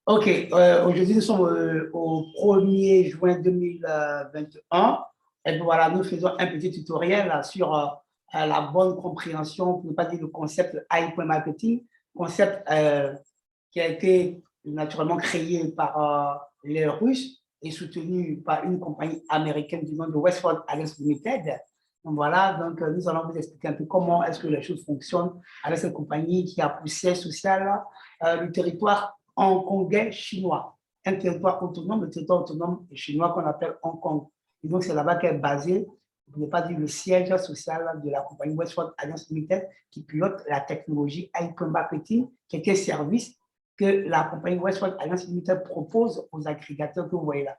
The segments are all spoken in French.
OK, aujourd'hui, nous sommes au 1er juin 2021. Et puis voilà, nous faisons un petit tutoriel là, sur la bonne compréhension, pour ne pas dire le concept AI.marketing, concept qui a été naturellement créé par les Russes et soutenu par une compagnie américaine du nom de Westford Alliance Limited. Donc voilà, donc nous allons vous expliquer un peu comment est-ce que les choses fonctionnent avec cette compagnie qui a poussé social le territoire hongkongais chinois, un territoire autonome, le territoire autonome chinois qu'on appelle Hong Kong. Et donc, c'est là-bas qu'est basé, pour ne pas dire le siège social de la compagnie Westford Alliance Limited qui pilote la technologie Icon Marketing, qui est un service que la compagnie Westford Alliance Limited propose aux agrégateurs que vous voyez là.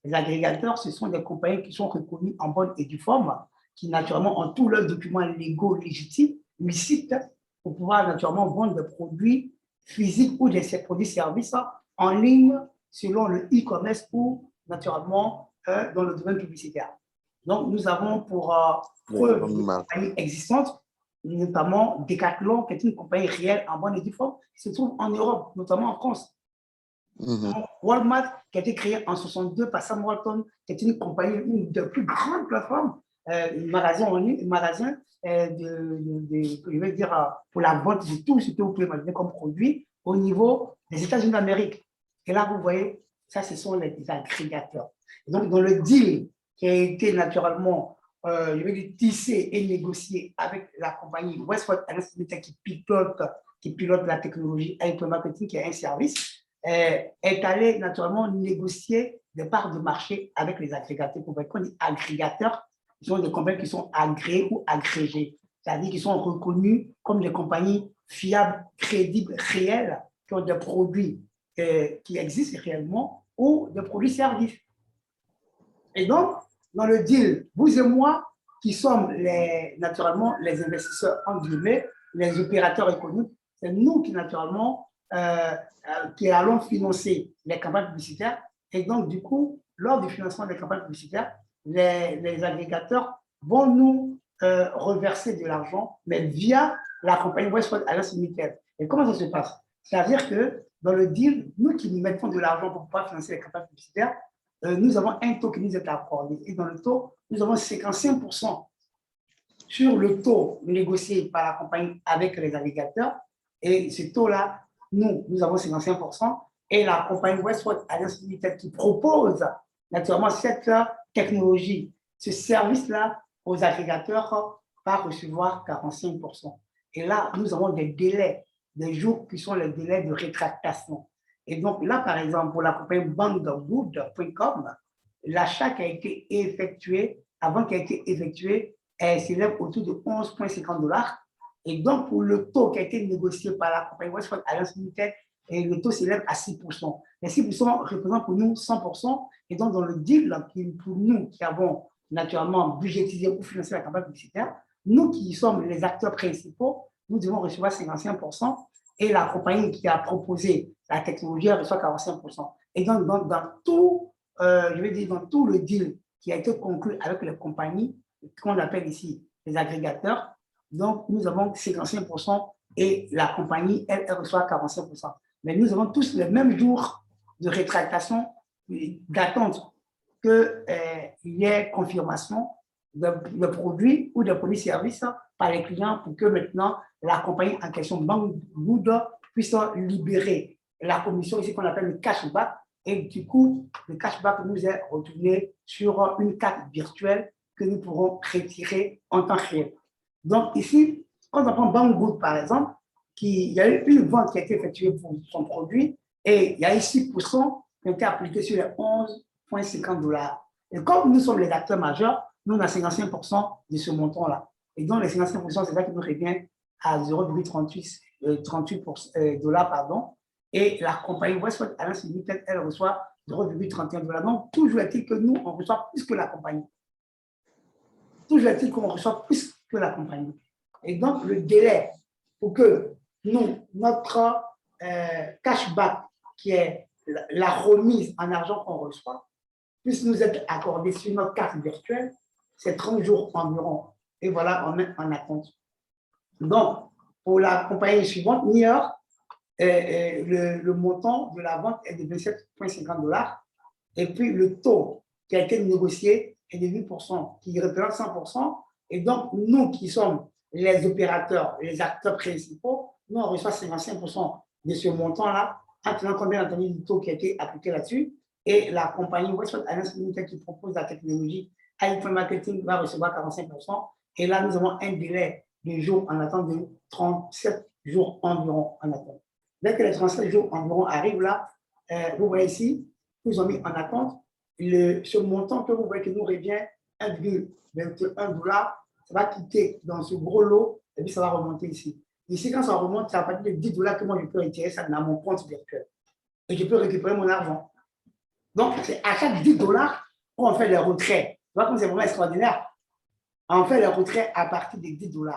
Les agrégateurs, ce sont des compagnies qui sont reconnues en bonne et due forme, qui naturellement ont tous leurs documents légaux légitimes, licites, pour pouvoir naturellement vendre des produits physiques ou des produits services en ligne selon le e-commerce ou naturellement dans le domaine publicitaire. Donc, nous avons pour preuve de compagnies existantes, notamment Decathlon, qui est une compagnie réelle en bonne et due forme, qui se trouve en Europe, notamment en France. Walmart, qui a été créé en 62 par Sam Walton, qui est une compagnie, une des plus grandes plateformes, magasin en ligne, magasin je vais dire, pour la vente de tout ce que vous pouvez imaginer comme produit au niveau des États-Unis d'Amérique. Et là, vous voyez, ça, ce sont les agrégateurs. Et donc, dans le deal qui a été naturellement, je vais dire, tissé et négocié avec la compagnie Westford Alliance Limited qui pilote la technologie Icon Marketing, qui est un service, est allé naturellement négocier des parts de marché avec les agrégateurs. Pour qu'on dit agrégateurs, ce sont des compagnies qui sont agréées ou agrégées, c'est-à-dire qui sont reconnus comme des compagnies fiables, crédibles, réelles, qui ont des produits qui existent réellement ou des produits services. Et donc, dans le deal, vous et moi, qui sommes naturellement les investisseurs, en guillemets, les opérateurs économiques, c'est nous qui naturellement qui allons financer les campagnes publicitaires. Et donc, du coup, lors du financement des campagnes publicitaires, les agrégateurs vont nous reverser de l'argent, mais via la compagnie Westford Alliance Limited. Et comment ça se passe? C'est-à-dire que dans le deal, nous qui nous mettons de l'argent pour pouvoir financer les campagnes publicitaires, nous avons un taux qui nous est accordé. Et dans le taux, nous avons 55% sur le taux négocié par la compagnie avec les agrégateurs. Et ce taux-là, nous avons 55%. Et la compagnie Westford Alliance Limited qui propose naturellement cette technologie, ce service-là aux agrégateurs va recevoir 45%. Et là, nous avons des délais, des jours qui sont les délais de rétractation. Et donc là, par exemple, pour la compagnie Banggood.com, l'achat qui a été effectué, avant qu'il ait été effectué, s'élève autour de 11,50 $. Et donc, pour le taux qui a été négocié par la compagnie Westford Alliance Limited, le taux s'élève à 6%. Les 6% représentent pour nous 100%. Et donc, dans le deal, pour nous qui avons naturellement budgétisé ou financé la campagne publicitaire, nous qui sommes les acteurs principaux, nous devons recevoir 55%. Et la compagnie qui a proposé la technologie reçoit 45%. Et donc, dans tout, je vais dire, dans tout le deal qui a été conclu avec les compagnies, qu'on appelle ici les agrégateurs, donc nous avons 55% et la compagnie, elle reçoit 45%. Mais nous avons tous le même jour de rétractation, d'attente qu'il y ait confirmation de produits ou de produits-services par les clients pour que maintenant la compagnie en question, Banggood, puisse libérer la commission ici qu'on appelle le cashback. Et du coup, le cashback nous est retourné sur une carte virtuelle que nous pourrons retirer en temps réel. Donc ici, quand on prend Banggood par exemple, il y a eu une vente qui a été effectuée pour son produit et il y a eu 6% qui ont été appliqués sur les 11,50 $. Et comme nous sommes les acteurs majeurs, nous on a 55% de ce montant-là. Et donc les 55%, c'est ça qui nous revient à 0,38 $, pardon. Et la compagnie Westford Alliance Limited, elle reçoit 0,31 $. Donc, toujours est-il que nous, on reçoit plus que la compagnie. Toujours est-il qu'on reçoit plus que la compagnie. Et donc, le délai pour que nous, notre cashback, qui est la remise en argent qu'on reçoit, puisse nous être accordé sur notre carte virtuelle, c'est 30 jours environ. Et voilà, on met en attente. Donc, pour la compagnie suivante, New York, le montant de la vente est de 27,50 $. Et puis, le taux qui a été négocié est de 8%, qui représente 100%. Et donc, nous qui sommes les opérateurs, les acteurs principaux, nous, on reçoit 55% de ce montant-là, en tenant compte, bien entendu, du taux qui a été appliqué là-dessus. Et la compagnie Westwood Alliance Limited qui propose la technologie iPhone Marketing va recevoir 45%. Et là, nous avons un délai de jours en attente de 37 jours environ en attente. Dès que les 37 jours environ arrivent là, vous voyez ici, nous avons mis en attente ce montant que vous voyez qui nous revient 1,21 $. Ça va quitter dans ce gros lot et puis ça va remonter ici. Ici, quand ça remonte, c'est à partir de 10 $ que moi je peux retirer ça dans mon compte virtuel. Et je peux récupérer mon argent. Donc, c'est à chaque 10 $ qu'on fait les retraits. Tu vois comme c'est vraiment extraordinaire. On fait les retraits à partir de 10 $.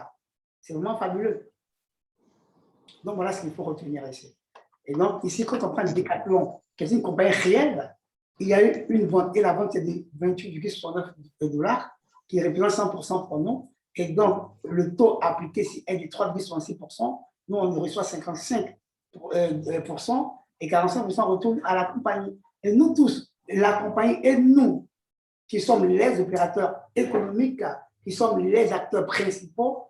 C'est vraiment fabuleux. Donc, voilà ce qu'il faut retenir ici. Et donc, ici, quand on prend le Decathlon, qui est une compagnie réelle, il y a eu une vente, et la vente est de 28,69 $, qui représente 100% pour nous. Et donc, le taux appliqué ici est de 3,66%. Nous, on reçoit 55% et 45% retourne à la compagnie. Et nous tous, la compagnie et nous, qui sommes les opérateurs économiques, qui sommes les acteurs principaux,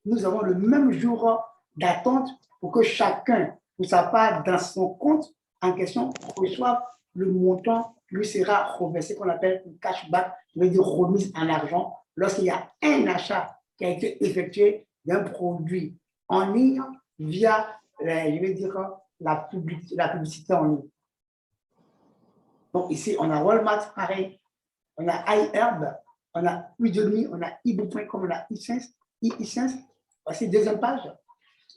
nous avons le même jour d'attente pour que chacun, pour sa part, dans son compte en question, reçoive le montant qui lui sera reversé, qu'on appelle un cashback, je veux dire remise en argent, lorsqu'il y a un achat qui a été effectué d'un produit en ligne via, je vais dire, la publicité en ligne. Donc ici, on a Walmart, pareil, on a iHerb, on a Udemy, on a ebook.com, on a eSense. Voici la deuxième page.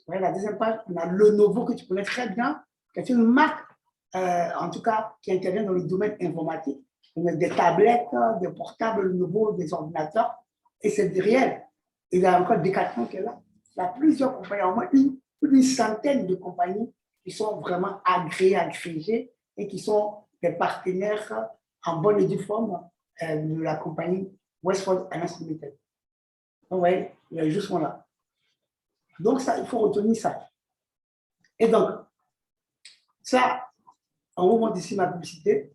Voyez, la deuxième page, on a Lenovo que tu connais très bien, qui est une marque, en tout cas, qui intervient dans le domaine informatique. On a des tablettes, des portables Lenovo, des ordinateurs, et c'est réel. Il y a encore Decathlon qui est là. Il y a plusieurs compagnies, au moins une centaine de compagnies qui sont vraiment agréées, agrégées et qui sont des partenaires en bonne et due forme de la compagnie Westwood Alliance Limited. Donc, vous voyez, il y a juste là. Donc, ça, il faut retenir ça. Et donc, ça, on vous montre ici ma publicité.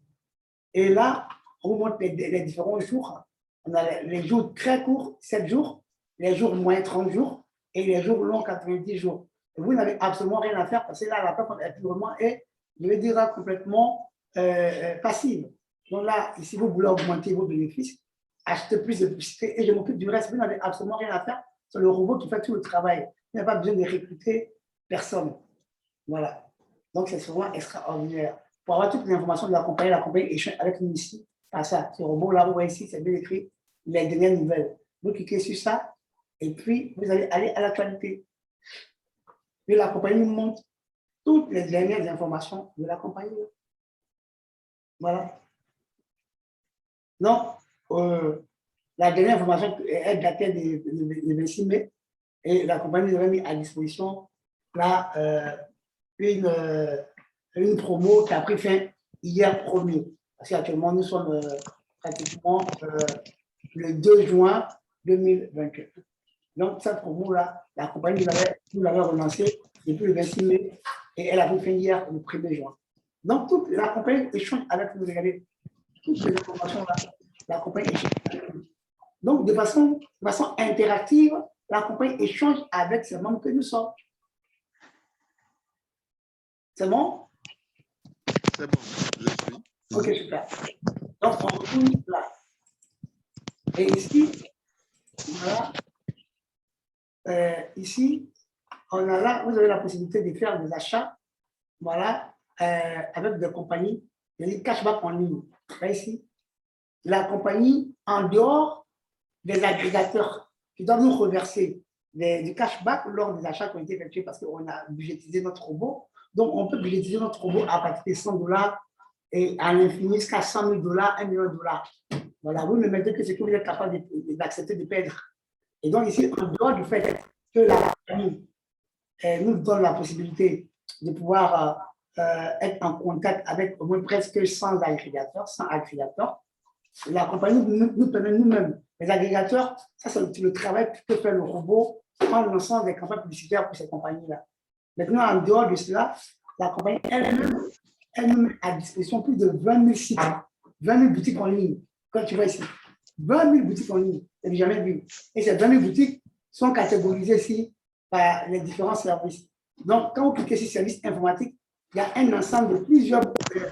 Et là, on vous montre les différents jours. On a les jours très courts, 7 jours, les jours moyens, 30 jours, et les jours longs, 90 jours. Et vous n'avez absolument rien à faire parce que là, la plateforme est purement et, je vais dire, complètement passive. Donc là, si vous voulez augmenter vos bénéfices, achetez plus de publicité et je m'occupe du reste. Vous n'avez absolument rien à faire. C'est le robot qui fait tout le travail. Vous n'avez pas besoin de recruter personne. Voilà. Donc, c'est vraiment extraordinaire. Pour avoir toutes les informations de la compagnie échange avec nous ici, par ça. Ce robot-là, vous voyez ici, c'est bien écrit, les dernières nouvelles. Vous cliquez sur ça et puis vous allez aller à l'actualité. Et la compagnie nous montre toutes les dernières informations de la compagnie. Voilà. Donc, la dernière information est datée du 26 mai et la compagnie nous a mis à disposition là, une promo qui a pris fin hier 1er. Parce qu'actuellement, nous sommes pratiquement le 2 juin 2021. Donc, cette promo-là, la compagnie nous l'avait relancée depuis le 26 mai et elle a pris fin hier le 1er juin. Donc, toute la compagnie échange avec nous. Regardez, toutes ces informations-là, la compagnie échange avec nous. Donc, de façon interactive, la compagnie échange avec ces membres que nous sommes. C'est bon? C'est bon, je suis. Ok, super. Donc, on retourne là. Et ici, voilà. Ici, on a là, vous avez la possibilité de faire des achats, voilà, avec des compagnies, des cashback en ligne. Là, ici, la compagnie, en dehors des agrégateurs qui doivent nous reverser du cashback lors des achats qui ont été effectués parce qu'on a budgétisé notre robot. Donc, on peut budgétiser notre robot à partir de 100 $ et à l'infini jusqu'à 100 000 $, 1 million de dollars. Voilà, vous ne mettez que ce que vous êtes capable d'accepter de perdre. Et donc, ici, en dehors du fait que la compagnie nous donne la possibilité de pouvoir être en contact avec au moins presque 100 agrégateurs, la compagnie nous permet nous-mêmes. Les agrégateurs, ça c'est le travail que fait le robot en lançant des campagnes publicitaires pour ces compagnies-là. Maintenant, en dehors de cela, la compagnie elle met à disposition plus de 20 000 sites, 20 000 boutiques en ligne. Quand tu vois ici, 20 000 boutiques en ligne, je n'ai jamais vu. Et ces 20 000 boutiques sont catégorisées ici par les différents services. Donc, quand vous cliquez sur services informatiques, il y a un ensemble de plusieurs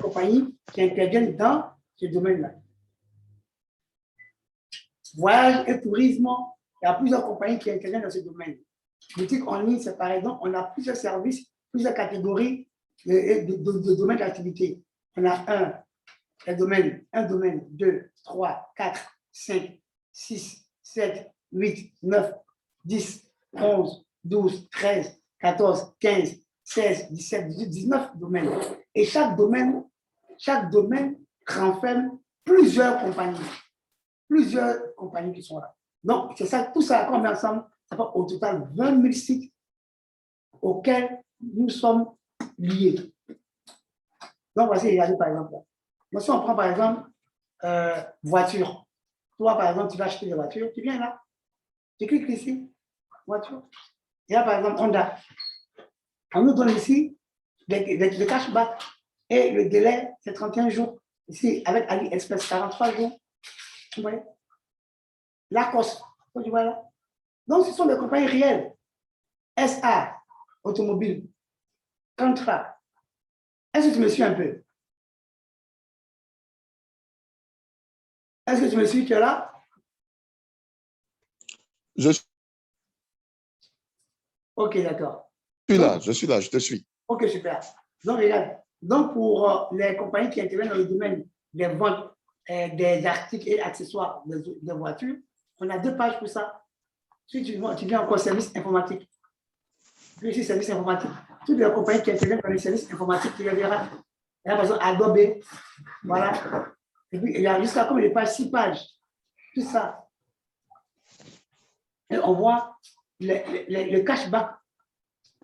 compagnies qui interviennent dans ce domaine-là. Voyage et tourisme, il y a plusieurs compagnies qui interviennent dans ce domaine. Boutique en ligne, c'est pareil. Donc, on a plusieurs services, plusieurs catégories de domaines d'activité. On a un domaine, 2, 3, 4, 5, 6, 7, 8, 9, 10, 11, 12, 13, 14, 15, 16, 17, 18, 19 domaines. Et chaque domaine renferme plusieurs compagnies qui sont là. Donc, c'est ça, tout ça, quand on met ensemble, ça fait au total 20 000 sites auxquels nous sommes liés. Donc, voici, regardez par exemple là. Donc, si on prend par exemple voiture, toi par exemple, tu vas acheter des voitures, tu viens là, tu cliques ici, voiture. Il y a par exemple Honda. On nous donne ici le cashback et le délai, c'est 31 jours. Ici, avec AliExpress, 43 jours. Vous voyez? Lacoste, tu vois là. Donc, ce sont des compagnies réelles. SA, automobile, Contrat. Est-ce que tu me suis un peu? Est-ce que tu me suis, tu es là? Je Ok, d'accord. suis là, je te suis. Ok, super. Donc, regarde. Donc, pour les compagnies qui interviennent dans le domaine des ventes des articles et accessoires de voitures, on a 2 pages pour ça. Si tu viens encore service informatique. Puis ici, service informatique. Toutes les compagnies qui interviennent dans les services informatiques, tu les verras. Il y a par exemple Adobe. Voilà. Et puis, il y a jusqu'à comme les pages, 6 pages. Tout ça. Et on voit le cashback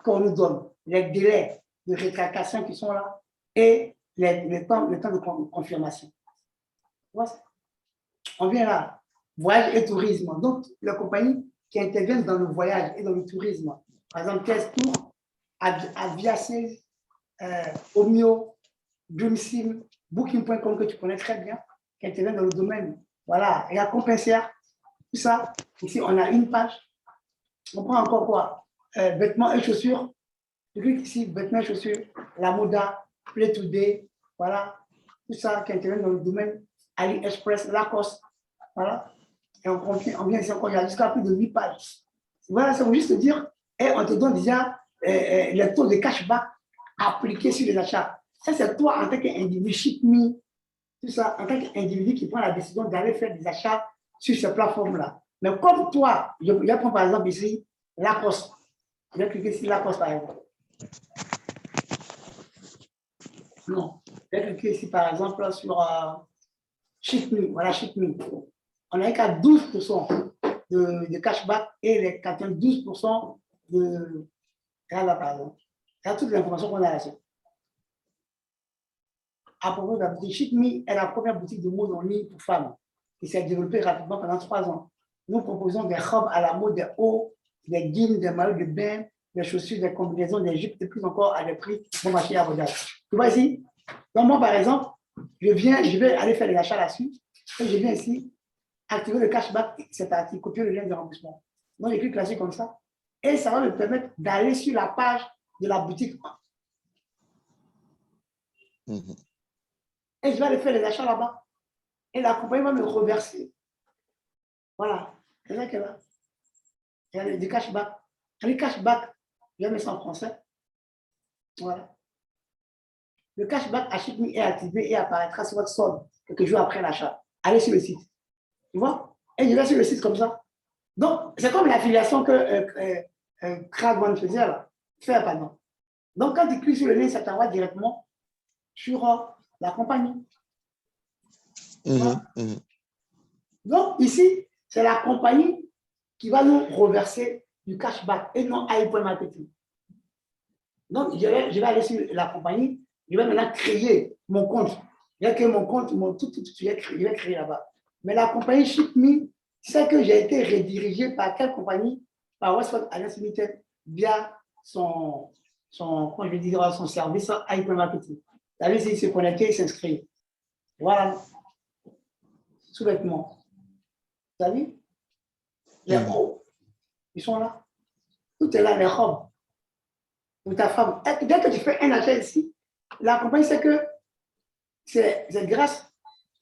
qu'on nous donne, les délais de rétractation qui sont là et le temps de confirmation. On vient là, voyage et tourisme. Donc, les compagnies qui interviennent dans le voyage et dans le tourisme, par exemple, Caisse Tour, Aviaces, Omio, Dreamsim, Booking.com que tu connais très bien, qui interviennent dans le domaine. Voilà, il y a Compensaire, tout ça. Ici, on a une page. On prend encore quoi? Vêtements et chaussures. Je clique ici, vêtements et chaussures, la Moda, Play Today, voilà, tout ça qui intervient dans le domaine AliExpress, Lacoste, voilà. Et on vient ici encore, il y a jusqu'à plus de 8 pages. Voilà, ça veut juste dire, et on te donne déjà les taux de cashback appliqués sur les achats. Ça, c'est toi en tant qu'individu, ShipMe, tout ça, en tant qu'individu qui prend la décision d'aller faire des achats sur ces plateformes-là. Mais comme toi, je prends par exemple ici Lacoste. Je vais cliquer sur Lacoste par exemple. Non. Je vais cliquer ici par exemple sur ShipMe. Voilà, ShipMe. On n'a qu'à 12% de cashback et les 92% de. Regarde là par exemple. Regarde toutes les informations qu'on a là-dessus. À propos de la boutique, ShipMe est la première boutique de mode en ligne pour femmes qui s'est développée rapidement pendant 3 ans. Nous proposons des robes à la mode, des hauts, des jeans, des maillots de bain, des chaussures, des combinaisons, des jupes et plus encore à des prix bon marché abordables. Tu vois ici? Donc moi, par exemple, je vais aller faire les achats là-dessus et je viens ici activer le cashback, c'est parti, copier le lien de remboursement. Donc, je clique là-dessus comme ça et ça va me permettre d'aller sur la page de la boutique. Et je vais aller faire les achats là-bas. Et la compagnie va me reverser. Voilà. C'est ça qu'elle a. Il y a du cashback. Le cashback, je vais mettre ça en français. Voilà. Le cashback à ShipMe est activé et apparaîtra sur votre solde quelques jours après l'achat. Allez sur le site. Tu vois? Et je vais sur le site comme ça. Donc, c'est comme l'affiliation que Crowd1 faisait là. Faire, pardon. Donc, quand tu cliques sur le lien, ça t'envoie directement sur la compagnie. Voilà. Donc, ici, c'est la compagnie qui va nous reverser du cashback et non AI.marketing. Donc, je vais aller sur la compagnie, je vais maintenant créer mon compte. Je vais créer mon compte, je vais créer là-bas. Mais la compagnie ShipMe, c'est que j'ai été redirigé par quelle compagnie? Par Westport Alliance Limited via son comment je vais dire, son service hypermarketing. Vous savez, s'il se connectait, il s'inscrit. Voilà. Sous-vêtements. Vous savez? Les robes, ils sont là. Tout est là, les robes. Pour ta femme. Dès que tu fais un achat ici, la compagnie sait que c'est grâce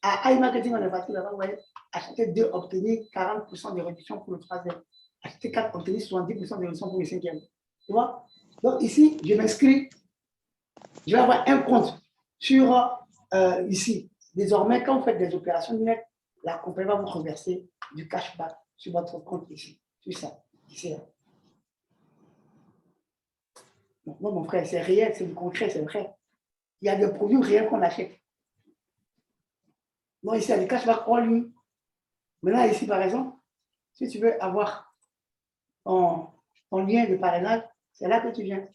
à iMarketing, on est parti là-bas, vous voyez, acheter 2, obtenir 40% de réduction pour le troisième. Acheter 4, obtenir 70% de réduction pour le cinquième. Tu vois? Donc ici, je m'inscris. Je vais avoir un compte sur ici. Désormais, quand vous faites des opérations net, la compagnie va vous reverser du cashback sur votre compte ici. Sur ça. Ici, là. Donc, moi, mon frère, c'est réel, c'est du concret, c'est vrai. Il y a des produits réels qu'on achète. Donc, ici, il y a des cashbacks en ligne. Maintenant, ici, par exemple, si tu veux avoir ton lien de parrainage, c'est là que tu viens.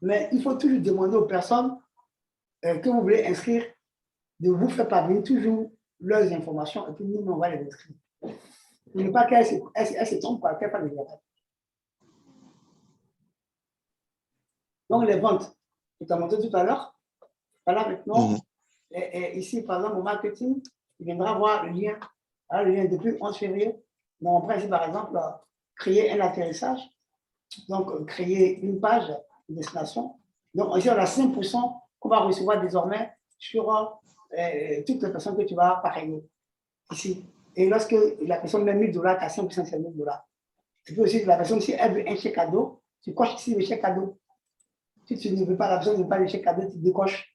Mais il faut toujours demander aux personnes que vous voulez inscrire de vous faire parvenir toujours leurs informations et puis nous, on va les inscrire. Pour ne pas qu'elles se trompent, qu'elles fassent des erreurs. Donc, les ventes, je t'ai montré tout à l'heure. Voilà, maintenant, ici, par exemple, au marketing, il viendra voir le lien. Voilà, le lien depuis le 11 février. Donc, on prend ici, par exemple, créer un atterrissage. Donc, créer une page de destination. Donc, ici, on a 5% qu'on va recevoir désormais sur toutes les personnes que tu vas parrainer. Ici. Et lorsque la personne met 1000 $, tu as 5%, c'est 1000 $. Et puis aussi, la personne, si elle veut un chèque cadeau, tu coches ici le chèque cadeau. Si tu ne veux pas, la personne ne veut pas le chèque cadeau, tu décoches.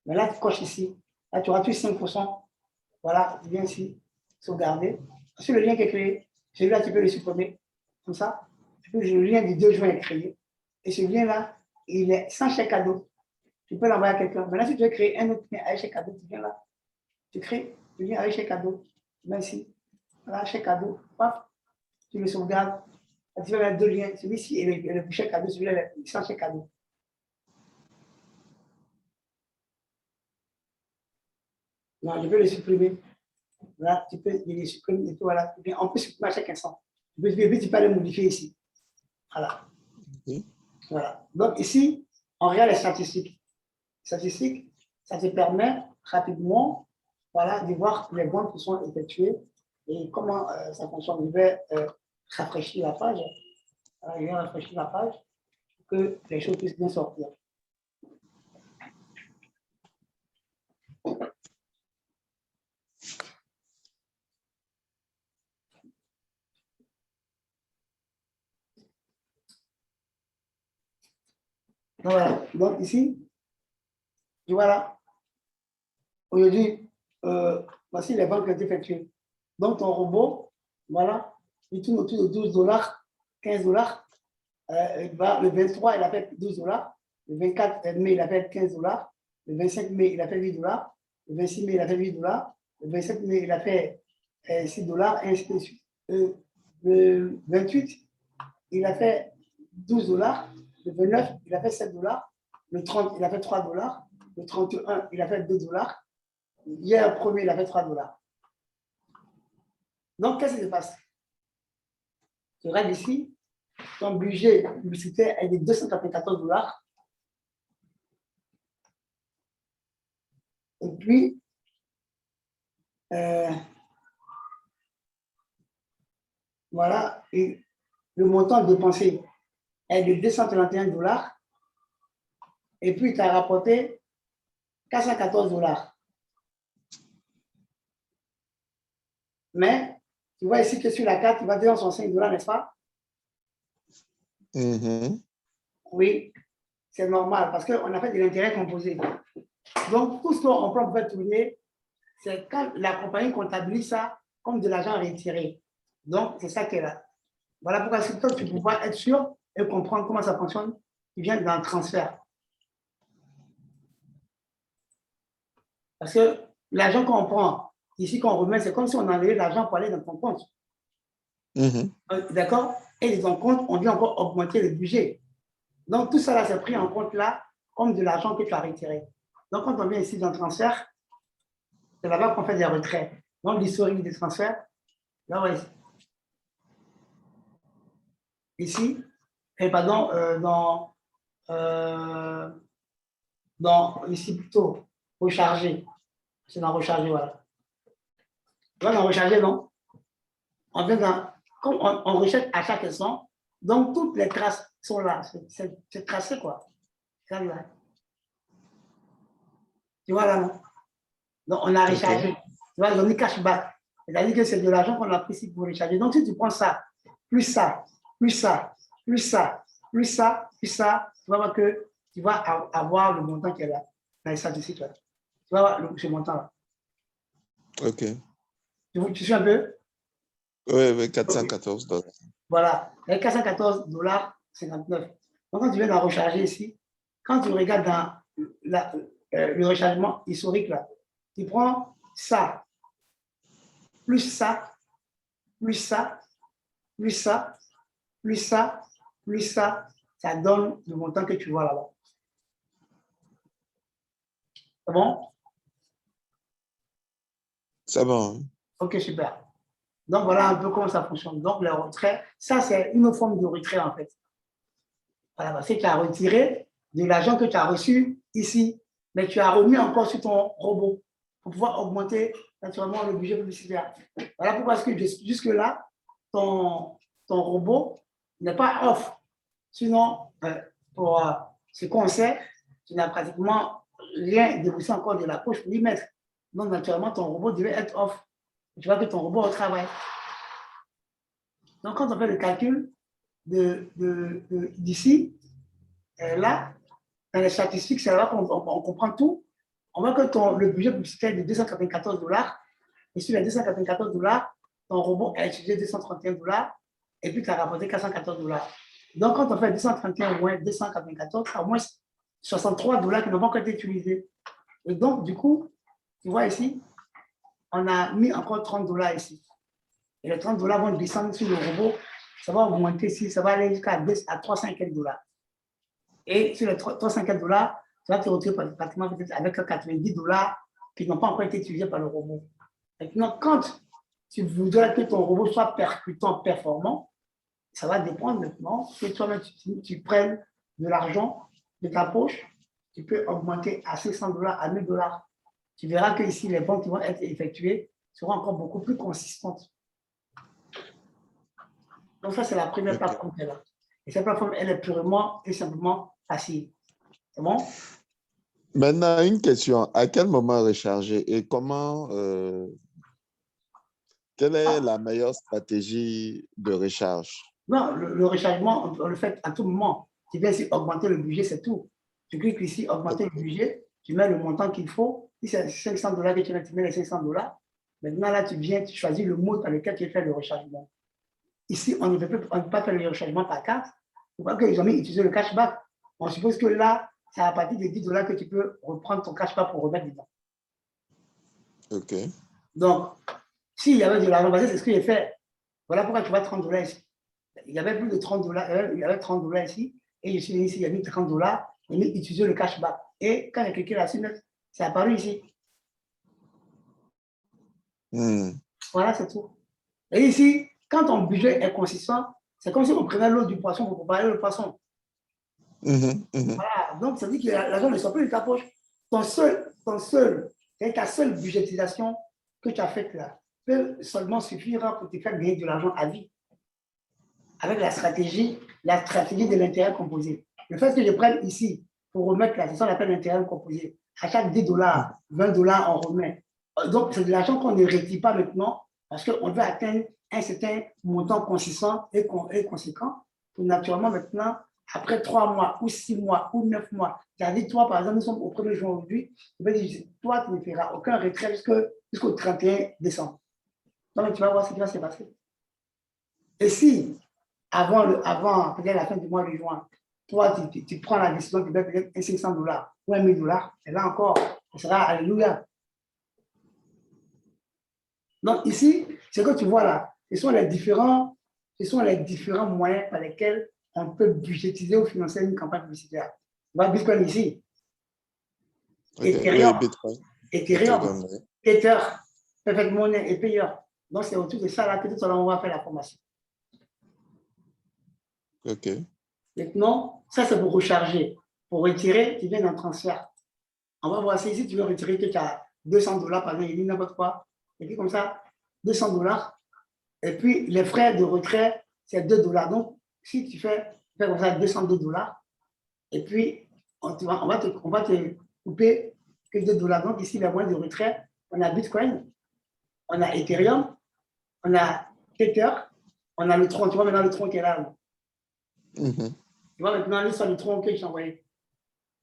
Mais là, tu coches ici. Là, tu auras tous 5%. Voilà, tu viens ici, sauvegarder. Sur le lien qui est créé, celui-là, tu peux le supprimer. Comme ça. Et puis, le lien du 2 juin est créé. Et ce lien-là, il est sans chèque cadeau. Tu peux l'envoyer à quelqu'un. Maintenant, si tu veux créer un autre lien avec chèque cadeau, tu viens là. Tu crées le lien avec chèque cadeau. Tu viens ici. Voilà, chèque cadeau. Paf, tu le sauvegardes. Tu vas mettre 2 liens. Celui-ci et le chèque cadeau, celui-là, sans chèque cadeau. Non, je peux le supprimer. Voilà, tu peux les supprimer et tout, voilà. On peut supprimer à chaque instant. Tu peux le modifier ici. Voilà. Voilà. Donc ici, on regarde les statistiques. Statistiques, ça te permet rapidement, voilà, de voir les ventes qui sont effectuées et comment ça fonctionne. Je vais rafraîchir la page. Voilà, je vais rafraîchir la page pour que les choses puissent bien sortir. Donc, voilà. Donc ici, voilà. Aujourd'hui, voici les ventes qui ont été effectuées. Donc ton robot, voilà, il tourne autour de 12 $, 15 $. Le 23, il a fait 12 $. Le 24 mai, il a fait 15 $. Le 25 mai, il a fait 8 $. Le 26 mai, il a fait 8 $. Le 27 mai, il a fait 6 $, et ainsi de suite. Le 28, il a fait 12 $. Le 29, il a fait 7 $. Le 30, il a fait 3 $. Le 31, il a fait 2 $. Hier, premier, il a fait 3 $. Donc, qu'est-ce qui se passe? Tu regardes ici, ton budget publicitaire est de 294 $. Et puis, voilà, et le montant dépensé est de 231 $. Et puis, tu as rapporté 414 $. Mais, tu vois ici que sur la carte, il va dire 5 $, n'est-ce pas? Oui, c'est normal parce qu'on a fait de l'intérêt composé. Donc, tout ce qu'on peut faire tourner, c'est quand la compagnie comptabilise ça comme de l'argent retiré. Donc, c'est ça qu'elle est là. Voilà pourquoi c'est toi, tu peux pouvoir être sûr et comprendre comment ça fonctionne. Tu viens dans le transfert. Parce que l'argent qu'on prend, ici qu'on remet, c'est comme si on enlevait l'argent pour aller dans ton compte. D'accord? Et dans ton compte, on vient encore augmenter le budget. Donc, tout ça là, c'est pris en compte là comme de l'argent que tu as retiré. Donc, quand on vient ici dans le transfert, c'est là-bas qu'on fait des retraits. Donc, l'historique des transferts, là, ouais. Ici, et pardon, dans dans, ici plutôt, recharger. C'est dans recharger, voilà. Tu vois, dans recharger, non? En fait, comme on recherche à chaque instant, donc toutes les traces sont là. C'est tracé, quoi. Ça, là. Tu vois, là, non? Donc, on a rechargé. OK. Tu vois, ils ont mis cashback. C'est-à-dire que c'est de l'argent qu'on a pris ici pour recharger. Donc, si tu prends ça, plus ça, plus ça, plus ça, plus ça, plus ça, tu vas voir que tu vas avoir le montant qui est là, dans les statistiques. Là. Tu vas avoir ce montant-là. OK. Tu suis un peu? Oui, 414 $. Voilà. Les 414,59 $. Donc, quand tu viens d'en recharger ici, quand tu regardes dans le rechargement historique, là, tu prends ça, plus ça, plus ça, plus ça, plus ça, plus ça donne le montant que tu vois là-bas. C'est bon? C'est bon. Ok, super. Donc, voilà un peu comment ça fonctionne. Donc, le retrait, ça, c'est une forme de retrait, en fait. Voilà, parce que tu as retiré de l'argent que tu as reçu ici, mais tu as remis encore sur ton robot pour pouvoir augmenter naturellement le budget publicitaire. Voilà pourquoi est-ce que jusque-là, ton robot n'est pas off. Sinon, pour ce qu'on sait, tu n'as pratiquement rien déboursé encore de la poche pour y mettre. Donc, naturellement, ton robot devait être off. Tu vois que ton robot travaille. Donc, quand on fait le calcul d'ici, là, dans les statistiques, c'est là qu'on comprend tout. On voit que le budget publicitaire est de 294 $, et sur les 294 $, ton robot a utilisé 231 $, et puis tu as rapporté 414 $. Donc, quand on fait 231 moins 294, au moins 63 $ qui n'ont pas encore été utilisés. Et donc, du coup, tu vois ici, on a mis encore 30 $ ici. Et les 30 $ vont descendre sur le robot. Ça va augmenter ici, ça va aller jusqu'à 350 $. Et sur les 350 $, tu vas te retrouver pratiquement avec 90 $ qui n'ont pas encore été utilisés par le robot. Maintenant, quand tu voudrais que ton robot soit percutant, performant, ça va dépendre maintenant que toi-même tu prennes de l'argent de ta poche, tu peux augmenter à 500 $, à 1000 $. Tu verras que ici, les ventes qui vont être effectuées seront encore beaucoup plus consistantes. Donc ça, c'est la première plateforme qu'elle a. Et cette plateforme, elle est purement et simplement facile. C'est bon? Maintenant, une question. À quel moment recharger et comment, quelle est la meilleure stratégie de recharge? Non, le rechargement, on le fait à tout moment. Tu viens ici augmenter le budget, c'est tout. Tu cliques ici, augmenter le budget, tu mets le montant qu'il faut. Si c'est 500 $ que tu mets les 500 $. Maintenant, là, tu viens, tu choisis le mot dans lequel tu fais le rechargement. Ici, on ne peut pas faire le rechargement par carte. Pourquoi qu'ils ont mis utiliser le cashback? On suppose que là, c'est à partir de 10 $ que tu peux reprendre ton cashback pour remettre dedans. OK. Donc, s'il y avait de l'argent, c'est ce que j'ai fait. Voilà pourquoi tu vois 30 $ ici. Il y avait plus de 30 $, il y avait 30 $ ici, et je suis venu ici, il y a mis 30 $, et mis utiliser le cashback. Et quand j'ai cliqué là-dessus, c'est apparu ici. Voilà, c'est tout. Et ici, quand ton budget est consistant, c'est comme si on prenait l'eau du poisson pour préparer le poisson. Voilà, donc ça veut dire que l'argent ne sort plus de ta poche. Ta seule budgétisation que tu as faite là peut seulement suffire pour te faire gagner de l'argent à vie. Avec la stratégie de l'intérêt composé. Le fait que je prenne ici pour remettre là, c'est ça qu'on appelle l'intérêt composé. À chaque 10 $, 20 $, on remet. Donc, c'est de l'argent qu'on ne retire pas maintenant parce qu'on veut atteindre un certain montant consistant et conséquent pour naturellement maintenant, après 3 mois ou 6 mois ou 9 mois, c'est-à-dire toi, par exemple, nous sommes au 1er juin aujourd'hui, je vais dire, toi, tu ne feras aucun retrait jusqu'au 31 décembre. Donc, tu vas voir ce qui va se passer. Et si avant peut-être la fin du mois de juin, toi, tu prends la décision de peut-être 500 $ ou 1 000 $, et là encore, ce sera alléluia. Donc ici, ce que tu vois là, ce sont les différents moyens par lesquels on peut budgétiser ou financer une campagne publicitaire. Tu vois Bitcoin ici, Ethereum, Ether, Perfect Money et Payer. Donc c'est autour de ça là que tout à l'heure on va faire la formation. OK. Maintenant, ça, c'est pour recharger. Pour retirer, tu viens d'un transfert. On va voir si tu veux retirer que tu as $200, par exemple, il dit n'importe quoi. Et puis comme ça, $200. Et puis, les frais de retrait, c'est $2. Donc, si tu fais comme ça $202, et puis, on va te couper que $2. Donc, ici, les moyens de retrait, on a Bitcoin, on a Ethereum, on a Tether, on a le tronc. Tu vois maintenant le tronc qui est là. Mhm. Tu vois maintenant l'histoire du tronc que je t'ai envoyé.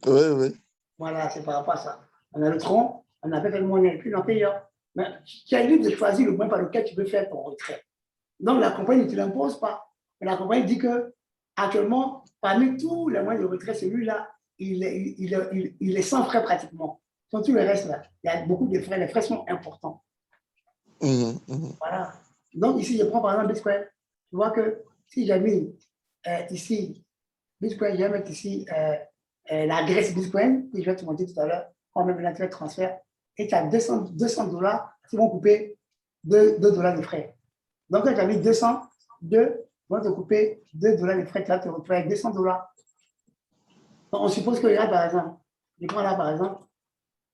Oui, oui. Voilà, c'est par rapport à ça. On a le tronc, on a fait le monnaie, puis on paye. Mais tu as libre de choisir le moyen par lequel tu veux faire ton retrait. Donc, la compagnie ne te l'impose pas. Mais la compagnie dit que, actuellement, parmi tous les moyens de retrait, celui-là, il est sans frais pratiquement. Sur tout le reste, là, il y a beaucoup de frais. Les frais sont importants. Mhm, mhm. Voilà. Donc, ici, je prends par exemple Bitcoin. Tu vois que si j'ai mis ici Bitcoin, je vais mettre ici l'adresse Bitcoin, que je vais te montrer tout à l'heure, on met maintenant le transfert, et tu as $200 qui vont couper $2 de frais. Donc, quand tu as mis 200, ils vont te couper $2 de frais, tu vas te retrouver avec $200. Donc, on suppose que là, par exemple, je prends là, par exemple,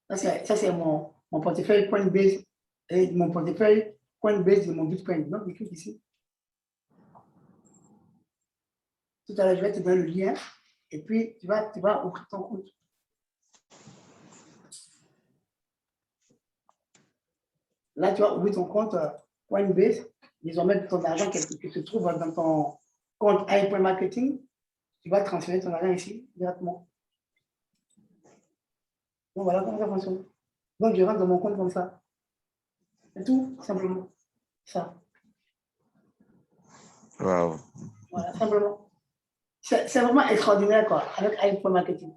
ça c'est mon portefeuille Coinbase et mon portefeuille Coinbase de mon Bitcoin. Donc, je clique ici. Tout à l'heure, je vais te donner le lien et puis tu vas ouvrir ton compte. Là, tu vas ouvrir ton compte Coinbase. Ils vont mettre ton argent qui se trouve dans ton compte iPoint Tu vas transférer ton argent ici directement. Donc, voilà comment ça fonctionne. Donc, je rentre dans mon compte comme ça. C'est tout, simplement. Ça. Wow. Voilà, simplement. C'est vraiment extraordinaire, quoi, avec iPoint Marketing.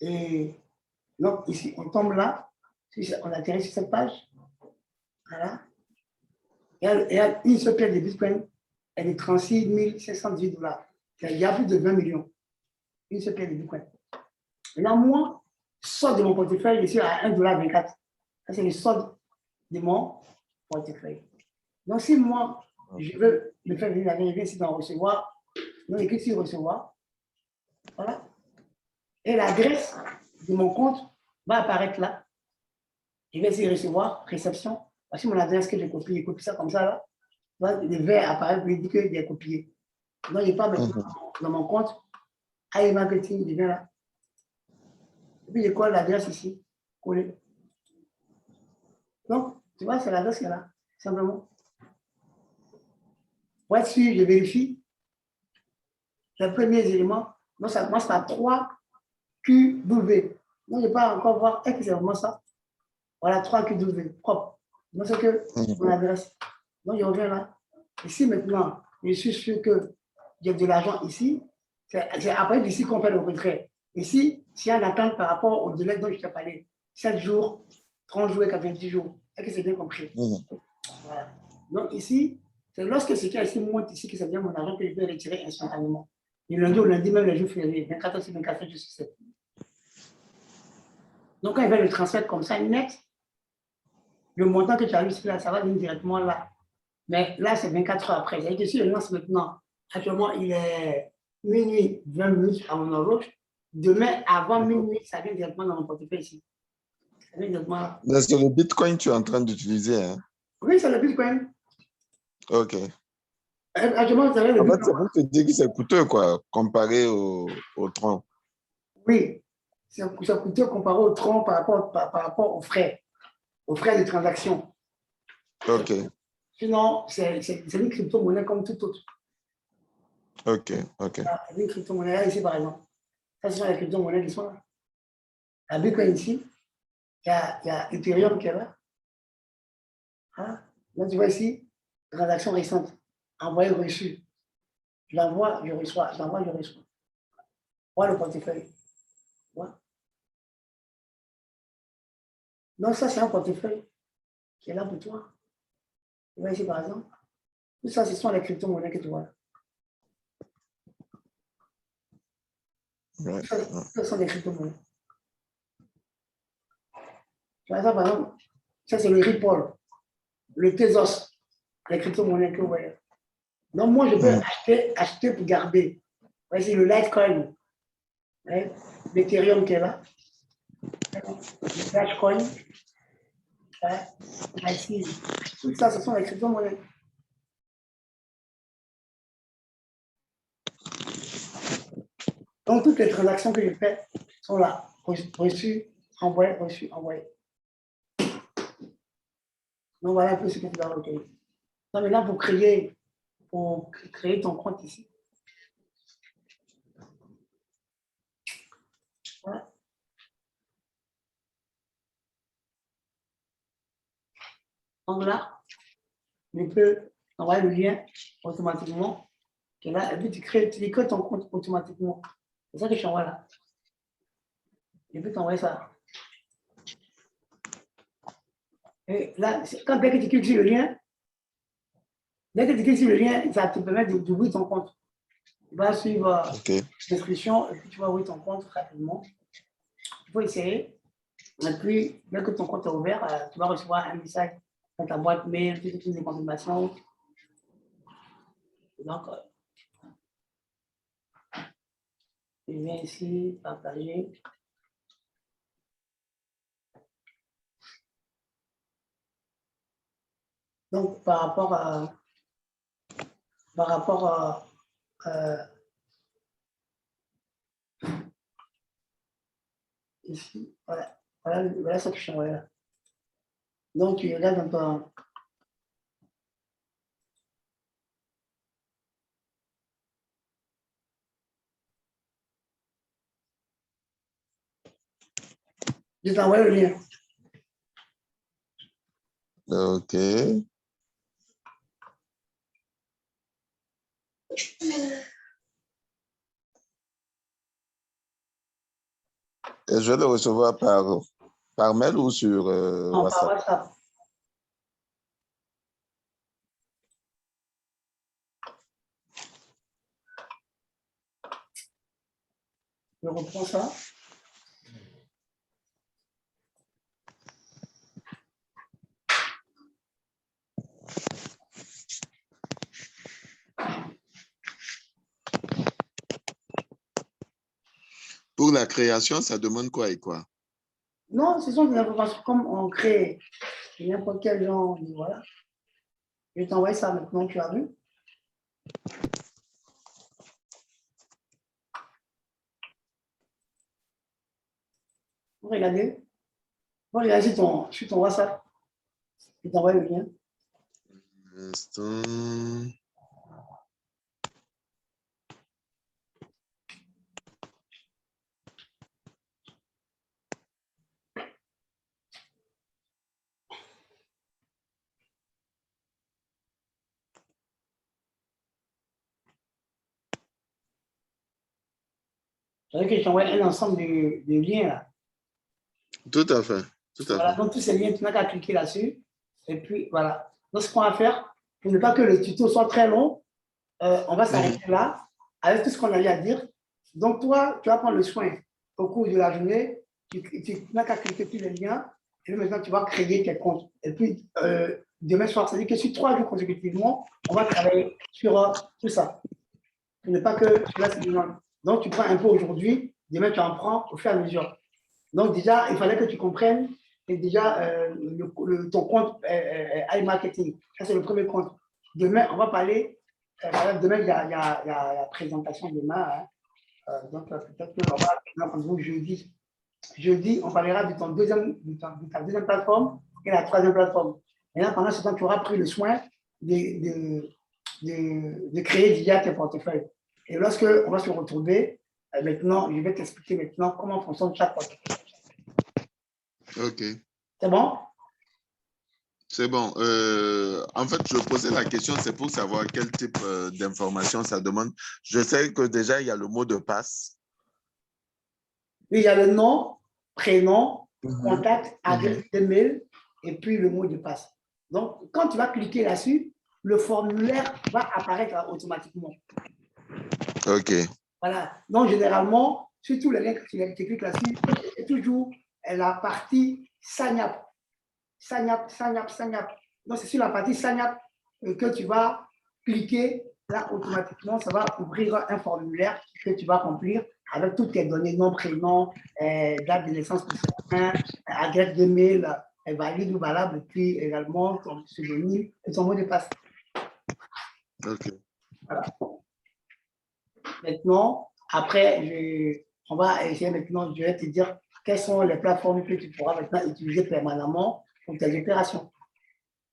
Et donc, ici, on tombe là. On atterrit sur cette page. Voilà. Il y a une seule pièce de Bitcoin. Elle est 36 518 $. Il y a plus de 20 millions. Une seule pièce de Bitcoin. Maintenant, moi, sort de mon portefeuille ici à 1,24 $. Ça, c'est le solde de mon portefeuille. Donc, si moi, je veux me faire venir la vérité ici dans recevoir, donc j'écris sur recevoir. Voilà. Et l'adresse de mon compte va apparaître là. Je vais essayer de recevoir, réception. Voici mon adresse que j'ai copiée. Je copie ça comme ça là. Le vert apparaît pour dire qu'il est copié. Donc, il part maintenant dans mon compte. iMarketing, il vient là. Et puis, je colle l'adresse ici. Coller. Donc, tu vois, c'est l'adresse qui est là. Simplement. Pour être sûr, je vérifie les premiers éléments. Donc, ça commence par 3QW. Donc, je ne peux pas encore voir est-ce que c'est vraiment ça. Voilà, 3QW, propre. Donc, c'est que mon adresse. Donc, je reviens là. Ici, maintenant, je suis sûr que j'ai de l'argent ici. C'est après d'ici qu'on fait le retrait. Ici, s'il y a une attente par rapport au délai dont je t'ai parlé, 7 jours, 30 jours et 90 jours. Est-ce que c'est bien compris? Voilà. Donc, ici, c'est lorsque ce qui est ici monte ici que ça devient mon argent que je peux retirer instantanément. Du lundi au lundi, même les jours fériés, 24 heures sur 24 heures sur 7. Donc, quand il fait le transfert comme ça, net, le montant que tu as eu ici, là, ça va venir directement là. Mais là, c'est 24 heures après. C'est-à-dire que si je lance maintenant, actuellement, il est minuit 20 minutes à mon horloge. Demain, avant minuit, ça vient directement dans mon portefeuille ici. Ça vient directement là. C'est le Bitcoin que tu es en train d'utiliser. Hein? Oui, c'est le Bitcoin. OK. Actuellement, vous avez le En fait, Bitcoin. c'est pour te dire que c'est coûteux, quoi, comparé au tronc. Oui, c'est coûteux comparé au tronc par rapport aux frais de transaction. OK. Sinon, c'est une crypto-monnaie comme tout autre. OK. OK. C'est une crypto-monnaie là, ici, par exemple. Ça, ce sont les crypto-monnaies qui sont là. La Bitcoin ici, il y a Ethereum qui est là. Hein? Là, tu vois ici, transaction récente, envoyé reçu. Je l'envoie, je reçois, je l'envoie, je reçois. Voilà le portefeuille. Voilà. Donc, ça, c'est un portefeuille qui est là pour toi. Tu vois ici, par exemple. Tout ça, ce sont les crypto-monnaies que tu vois. Ouais. Ce sont des crypto-monnaies. Tu vois ça, par exemple, ça, c'est le Ripple, le Tezos, les crypto-monnaies que vous voyez. Donc, moi, je peux acheter pour garder. C'est le Litecoin, hein, l'Ethereum qui est là, le Litecoin, hein, ici. Tout ça, ce sont les crypto-monnaies. Donc, toutes les transactions que je fais sont là. Reçu, envoyé, reçu, envoyé. Donc, voilà un peu ce que tu dois recueillir. Donc, maintenant, pour créer ton compte ici. Voilà. Donc là, je peux envoyer le lien automatiquement. Et là, et puis tu crées ton compte automatiquement. C'est ça que je t'envoie là. Je peux t'envoyer ça. Et là, dès que tu cliques sur le lien, ça te permet d'ouvrir ton compte. Tu vas suivre l'inscription et puis tu vas ouvrir ton compte rapidement. Il faut essayer. Et puis, dès que ton compte est ouvert, tu vas recevoir un message dans ta boîte mail, toutes les confirmations. Donc, je viens ici, partager. Donc, par rapport à ici, voilà ce que je t'envoie là. Donc, tu regardes dans ton. Je t'envoie le lien. OK. Et je vais le recevoir par mail ou sur Non, par WhatsApp? WhatsApp. Je reprends ça. Pour la création, ça demande quoi et quoi? Non, ce sont des informations comme on crée n'importe quel genre. Voilà. Je t'envoie ça maintenant, tu as vu. Regardez. Regarde sur ton WhatsApp. Je t'envoie le lien. Instant. C'est vrai que je t'envoie un ensemble de liens là. Tout à fait. Tout à Voilà, fait. donc tous ces liens, tu n'as qu'à cliquer là-dessus. Et puis voilà. Donc, ce qu'on va faire, pour ne pas que le tuto soit très long, on va s'arrêter là avec tout ce qu'on a eu à dire. Donc, toi, tu vas prendre le soin au cours de la journée. Tu n'as qu'à cliquer sur les liens. Et maintenant, tu vas créer tes comptes. Et puis, demain soir, c'est-à-dire que sur 3 jours consécutivement, on va travailler sur tout ça. Pour ne pas que cela se demande. Donc, tu prends un peu aujourd'hui, demain, tu en prends au fur et à mesure. Donc, déjà, il fallait que tu comprennes que déjà ton compte iMarketing. Ça, c'est le premier compte. Demain, on va parler. Demain, il y a la présentation demain. Hein. Donc, peut-être qu'on va rendez-vous jeudi. Jeudi, on parlera de ta deuxième plateforme et la troisième plateforme. Et là, pendant ce temps, tu auras pris le soin de créer déjà tes portefeuilles. Et lorsque on va se retrouver, maintenant, je vais t'expliquer maintenant comment fonctionne chaque portefeuille. OK. C'est bon? C'est bon. En fait, je posais la question, c'est pour savoir quel type d'information ça demande. Je sais que déjà, il y a le mot de passe. Oui, il y a le nom, prénom, contact, adresse email et puis le mot de passe. Donc, quand tu vas cliquer là-dessus, le formulaire va apparaître automatiquement. OK. Voilà. Donc, généralement, sur tous les liens que tu cliques là-dessus, c'est toujours la partie sign up. Sign up, sign up, sign up. Donc, c'est sur la partie sign up que tu vas cliquer là, automatiquement, ça va ouvrir un formulaire que tu vas remplir avec toutes tes données, nom, prénom, date de naissance pour certains, adresse de mail, valide ou valable, et puis également ton pseudonyme et ton mot de passe. OK. Voilà. Maintenant, après, on va essayer maintenant, je vais te dire quelles sont les plateformes que tu pourras maintenant utiliser permanemment pour tes opérations.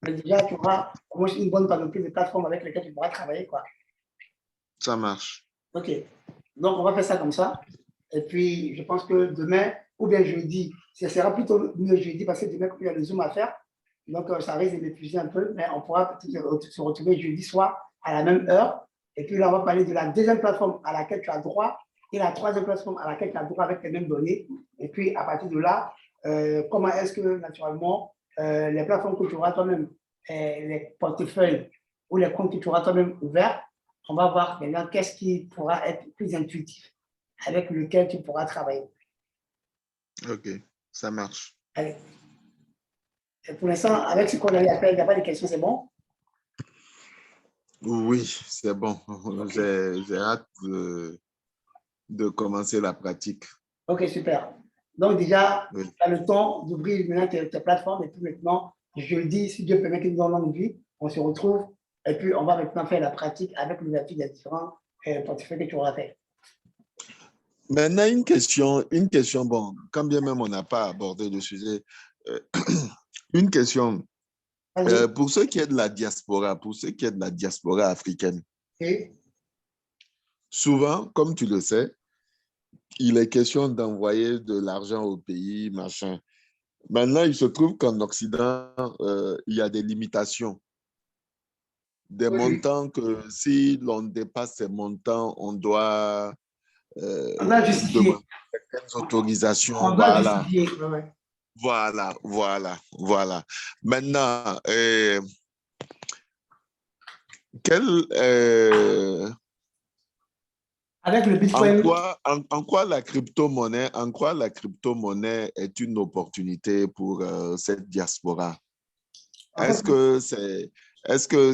Mais déjà, tu auras une bonne panoplie de plateformes avec lesquelles tu pourras travailler, quoi. Ça marche. OK. Donc, on va faire ça comme ça. Et puis, je pense que demain, ou bien jeudi, ça sera plutôt mieux jeudi parce que demain, il y a le Zoom à faire. Donc, ça risque de m'épuiser un peu, mais on pourra se retrouver jeudi soir à la même heure. Et puis là, on va parler de la deuxième plateforme à laquelle tu as droit et la troisième plateforme à laquelle tu as droit avec les mêmes données. Et puis, à partir de là, comment est-ce que, naturellement, les plateformes que tu auras toi-même, les portefeuilles ou les comptes que tu auras toi-même ouverts, on va voir maintenant qu'est-ce qui pourra être plus intuitif avec lequel tu pourras travailler. OK, ça marche. Allez. Et pour l'instant, avec ce qu'on a appelé, il n'y a pas de questions, c'est bon? Oui, c'est bon. Okay. J'ai hâte de commencer la pratique. OK, super. Donc déjà, Oui. tu as le temps d'ouvrir maintenant tes plateformes et puis maintenant, jeudi, si Dieu permet que nous avons longue vie, on se retrouve et puis on va maintenant faire la pratique avec l'ouverture des différents portefeuilles que tu auras fait. Maintenant, une question, bon, quand bien même on n'a pas abordé le sujet, une question. Pour ceux qui est de la diaspora, africaine, Et? Souvent, comme tu le sais, il est question d'envoyer de l'argent au pays, machin. Maintenant, il se trouve qu'en Occident, il y a des limitations. Des montants que si l'on dépasse ces montants, on doit justifier. demander certaines autorisations. On doit justifier. Ouais. Voilà. Maintenant, avec le Bitcoin. En quoi la crypto-monnaie est une opportunité pour cette diaspora? Est-ce que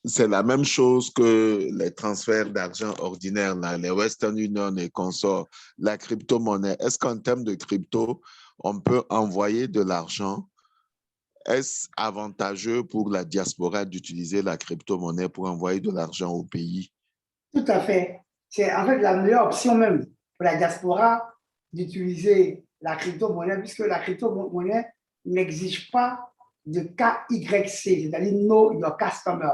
c'est la même chose que les transferts d'argent ordinaires, là, les Western Union et consorts, la crypto-monnaie? Est-ce qu'en termes de crypto, on peut envoyer de l'argent? Est-ce avantageux pour la diaspora d'utiliser la crypto-monnaie pour envoyer de l'argent au pays? Tout à fait. C'est en fait la meilleure option même pour la diaspora d'utiliser la crypto-monnaie puisque la crypto-monnaie n'exige pas de KYC, c'est-à-dire Know Your Customer.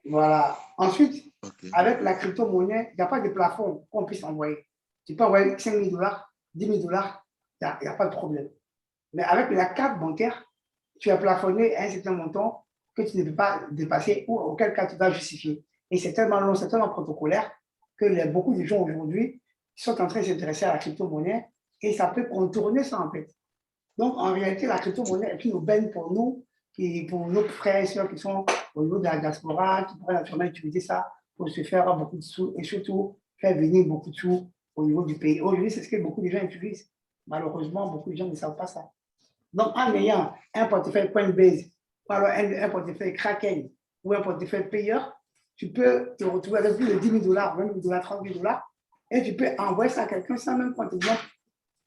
Voilà. Ensuite, avec la crypto-monnaie, il n'y a pas de plafond qu'on puisse envoyer. Tu peux envoyer 5 000 $, 10 000 $, il n'y a pas de problème. Mais avec la carte bancaire, tu es plafonné à un certain montant que tu ne peux pas dépasser ou auquel cas tu dois justifier. Et c'est tellement long, c'est tellement protocolaire que beaucoup de gens aujourd'hui sont en train de s'intéresser à la crypto-monnaie et ça peut contourner ça en fait. Donc en réalité, la crypto-monnaie est une aubaine pour nous, pour nos frères et sœurs qui sont au niveau de la diaspora, qui pourraient naturellement utiliser ça pour se faire beaucoup de sous et surtout faire venir beaucoup de sous au niveau du pays. Aujourd'hui, c'est ce que beaucoup de gens utilisent. Malheureusement, beaucoup de gens ne savent pas ça. Donc, en ayant un portefeuille Coinbase, ou alors un portefeuille Kraken ou un portefeuille payeur, tu peux te retrouver avec plus de 10 000 $, 20 000 $, 30 000 $, et tu peux envoyer ça à quelqu'un sans même qu'on te demande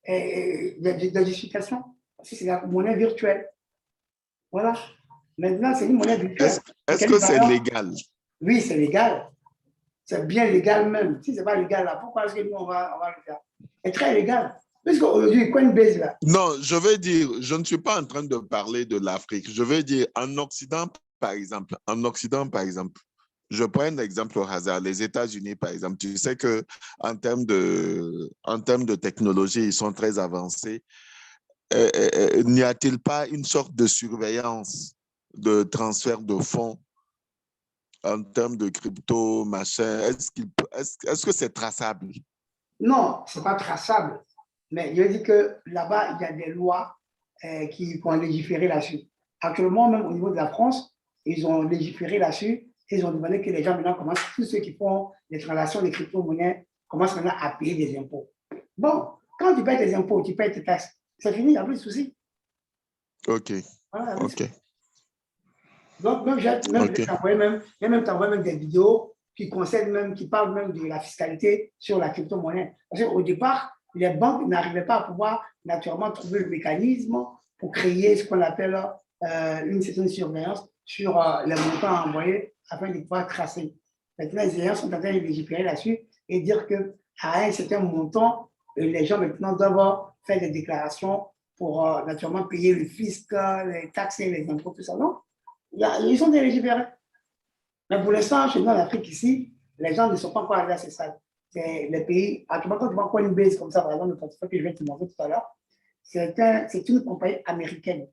de justification, parce que c'est la monnaie virtuelle. Voilà. Maintenant, c'est une monnaie virtuelle. Est-ce que c'est légal? Oui, c'est légal. C'est bien légal même. Si ce n'est pas légal, là, pourquoi est-ce que nous, on va le faire? C'est très légal. Puisqu'aujourd'hui, Coinbase, là. Non, je veux dire, je ne suis pas en train de parler de l'Afrique. Je veux dire, en Occident, par exemple, je prends un exemple au hasard, les États-Unis, par exemple, tu sais qu'en termes de technologie, ils sont très avancés. N'y a-t-il pas une sorte de surveillance de transfert de fonds en termes de crypto, machin? Est-ce que c'est traçable? Non, ce n'est pas traçable. Mais je dis que là-bas, il y a des lois qui ont légiféré là-dessus. Actuellement, même au niveau de la France, ils ont légiféré là-dessus. Ils ont demandé que les gens maintenant commencent, tous ceux qui font des transactions de crypto-monnaies, commencent maintenant à payer des impôts. Bon, quand tu payes tes impôts, tu payes tes taxes, c'est fini, il n'y a plus de souci. OK. Voilà, OK. Donc, même, OK. t'envoyer même des vidéos qui concernent même, qui parlent même de la fiscalité sur la crypto-monnaie. Parce qu'au départ, les banques n'arrivaient pas à pouvoir naturellement trouver le mécanisme pour créer ce qu'on appelle une certaine surveillance sur les montants à envoyer afin de pouvoir tracer. Maintenant, les gens sont en train de légiférer là-dessus et dire qu'à un certain montant, les gens maintenant doivent faire des déclarations pour naturellement payer le fisc, les taxes et les impôts, tout ça. Non, ils sont délégiférés. Mais pour l'instant, chez nous en Afrique, ici, les gens ne sont pas encore arrivés à ce stade. C'est les pays, quand tu vois Coinbase comme ça, par exemple, le portefeuille que je viens de te montrer tout à l'heure, c'est une compagnie américaine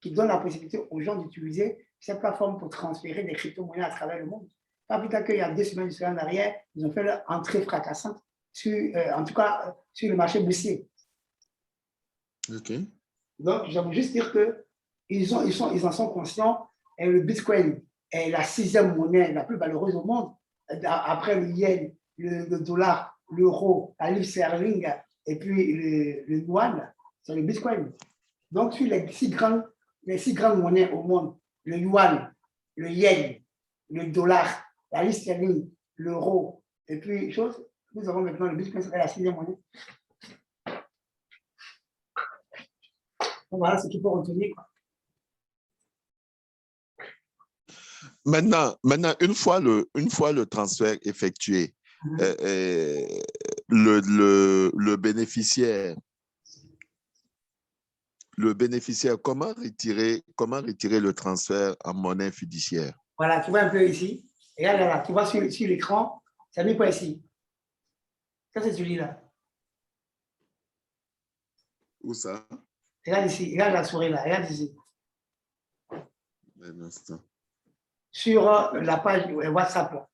qui donne la possibilité aux gens d'utiliser cette plateforme pour transférer des crypto-monnaies à travers le monde. Pas plus tard qu'il y a 2 semaines en arrière, ils ont fait leur entrée fracassante, en tout cas sur le marché boursier. OK. Donc, j'aimerais juste dire qu'ils en sont conscients. Et le Bitcoin est la 6e monnaie la plus valeureuse au monde, après le yen, le dollar, l'euro, la livre sterling et puis le yuan, c'est le Bitcoin. Donc, sur les 6 grandes monnaies au monde, le yuan, le yen, le dollar, la livre sterling, l'euro, et puis nous avons maintenant le Bitcoin, c'est la 6e monnaie. Donc, voilà ce qu'il faut retenir. Maintenant, une fois le transfert effectué, le bénéficiaire, comment retirer le transfert en monnaie fiduciaire? Voilà, tu vois un peu ici. Regarde là, tu vois sur l'écran, ça mis quoi ici? Ça, c'est celui-là. Où ça? Regarde ici, regarde la souris là, regarde ici. Un instant. Sur la page WhatsApp là.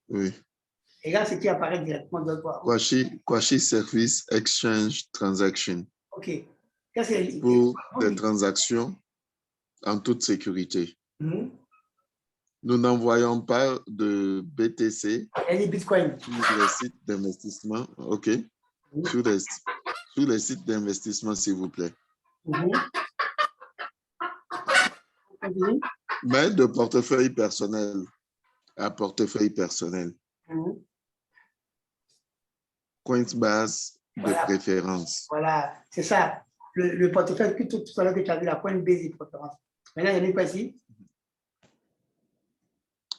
Oui. Regarde ce qui apparaît directement de toi. Kwashi Service Exchange Transaction. OK. Pour des transactions en toute sécurité. Nous n'envoyons pas de BTC Bitcoin sur les sites d'investissement. OK. Sur les sites d'investissement, s'il vous plaît. Mais de portefeuille personnel à portefeuille personnel. Coinbase de préférence. Voilà, c'est ça. Le portefeuille que tout à l'heure que tu as vu, la Coinbase de préférence. Maintenant, il y a mis quoi ici?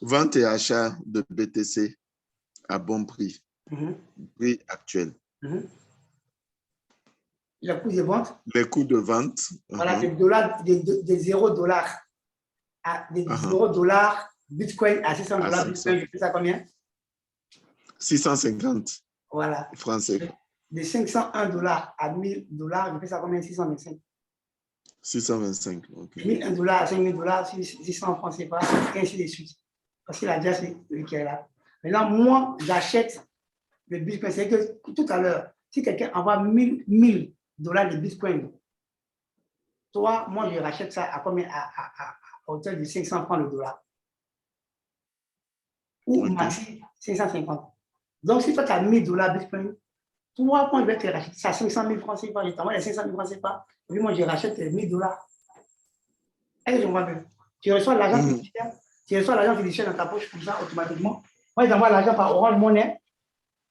Vente et achat de BTC à bon prix. Prix actuel. Le coût de vente? Les coûts de vente. Voilà, des $0 à des $0 Bitcoin à $600. Bitcoin, je fais ça combien? 650. Voilà. Français. De $501 à $1000, je fais ça combien? 625. 625. OK. $1001 à $5000, 600 francs CFA, et ainsi de suite. Parce que la dièse qui est là. Maintenant, moi, j'achète le Bitcoin. C'est que tout à l'heure, si quelqu'un envoie $1000 de Bitcoin, toi, moi, je rachète ça à combien? À hauteur de 500 francs le dollar. Ou maxi 550. Donc, si toi, tu as $1000 Bitcoin, toi, moi, je vais te racheter ça à 500 000 francs CFA. Je t'envoie les 500 000 francs CFA. Et puis, moi, je rachète $1000. Est-ce que je vois bien? Tu reçois l'argent fiduciaire. Tu reçois l'argent fiduciaire dans ta poche comme ça, automatiquement. Moi, je t'envoie l'argent par Orange Money.